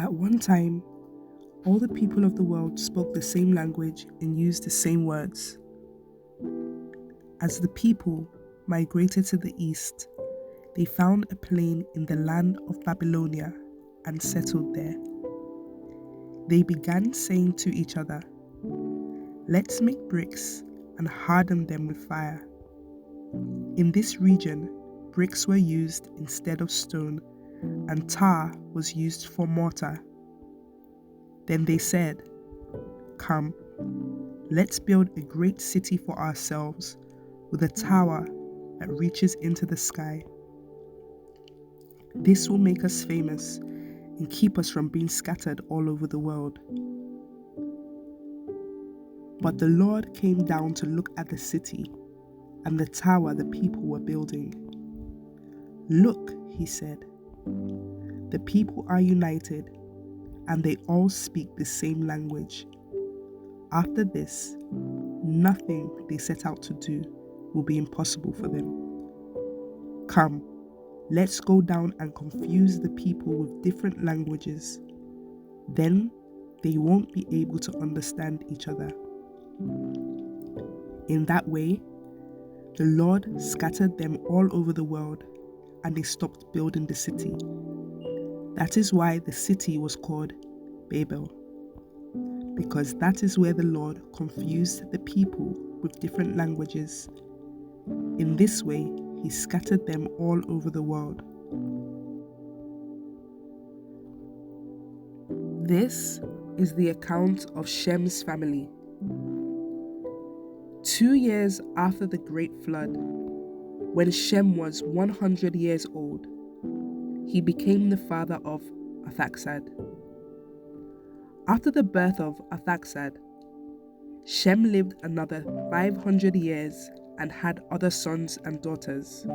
At one time, all the people of the world spoke the same language and used the same words. As the people migrated to the east, they found a plain in the land of Babylonia and settled there. They began saying to each other, "Let's make bricks and harden them with fire." In this region, bricks were used instead of stone, and tar was used for mortar. Then they said, "Come, let's build a great city for ourselves with a tower that reaches into the sky. This will make us famous and keep us from being scattered all over the world." But the Lord came down to look at the city and the tower the people were building. "Look," he said, "the people are united and they all speak the same language. After this, nothing they set out to do will be impossible for them. Come, let's go down and confuse the people with different languages. Then they won't be able to understand each other." In that way, the Lord scattered them all over the world, and they stopped building the city. That is why the city was called Babel, because that is where the Lord confused the people with different languages. In this way, he scattered them all over the world. This is the account of Shem's family. 2 years after the great flood, when Shem was 100 years old, he became the father of Arphaxad. After the birth of Arphaxad, Shem lived another 500 years and had other sons and daughters.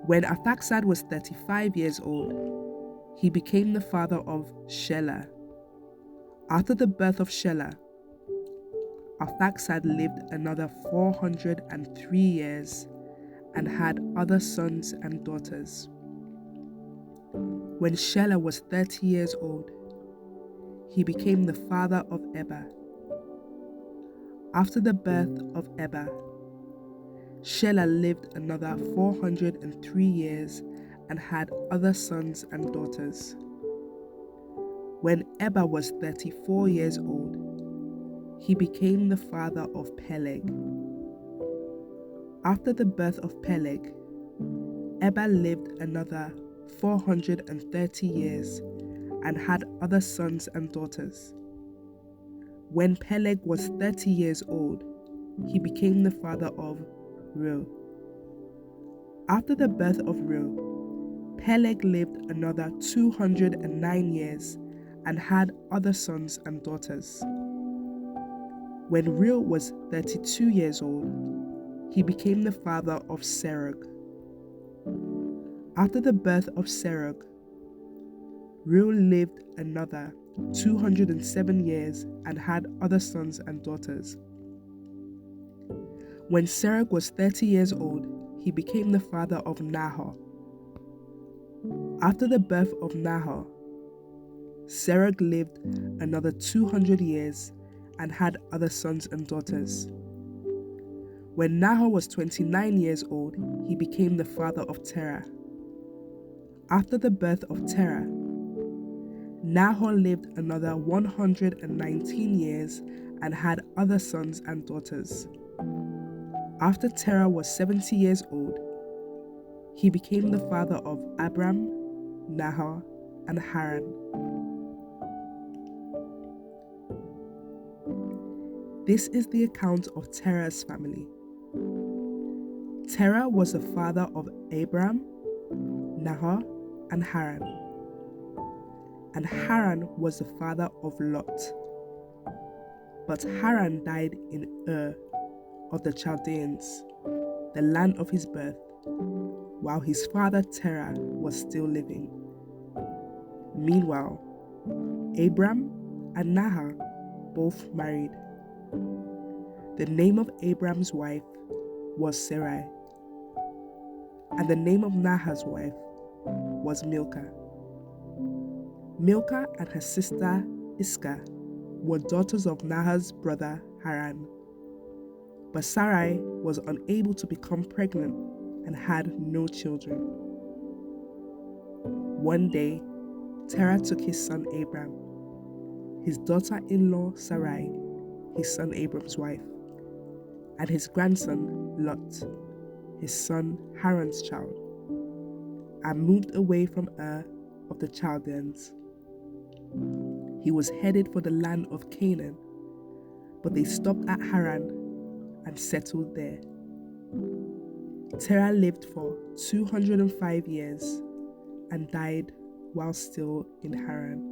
When Arphaxad was 35 years old, he became the father of Shelah. After the birth of Shelah, Arphaxad lived another 403 years and had other sons and daughters. When Shelah was 30 years old, he became the father of Eber. After the birth of Eber, Shelah lived another 403 years and had other sons and daughters. When Eber was 34 years old, he became the father of Peleg. After the birth of Peleg, Eber lived another 430 years and had other sons and daughters. When Peleg was 30 years old, he became the father of Reu. After the birth of Reu, Peleg lived another 209 years and had other sons and daughters. When Reu was 32 years old, he became the father of Serug. After the birth of Serug, Reu lived another 207 years and had other sons and daughters. When Serug was 30 years old, he became the father of Nahor. After the birth of Nahor, Serug lived another 200 years and had other sons and daughters. When Nahor was 29 years old, he became the father of Terah. After the birth of Terah, Nahor lived another 119 years and had other sons and daughters. After Terah was 70 years old, he became the father of Abram, Nahor, and Haran. This is the account of Terah's family. Terah was the father of Abram, Nahor, and Haran. And Haran was the father of Lot. But Haran died in Ur of the Chaldeans, the land of his birth, while his father Terah was still living. Meanwhile, Abram and Nahor both married. The name of Abram's wife was Sarai, and the name of Nahor's wife was Milcah. Milcah and her sister Iscah were daughters of Nahor's brother Haran. But Sarai was unable to become pregnant and had no children. One day, Terah took his son Abram, his daughter-in-law Sarai, his son Abram's wife, and his grandson Lot, his son Haran's child, and moved away from Ur of the Chaldeans. He was headed for the land of Canaan, but they stopped at Haran and settled there. Terah lived for 205 years and died while still in Haran.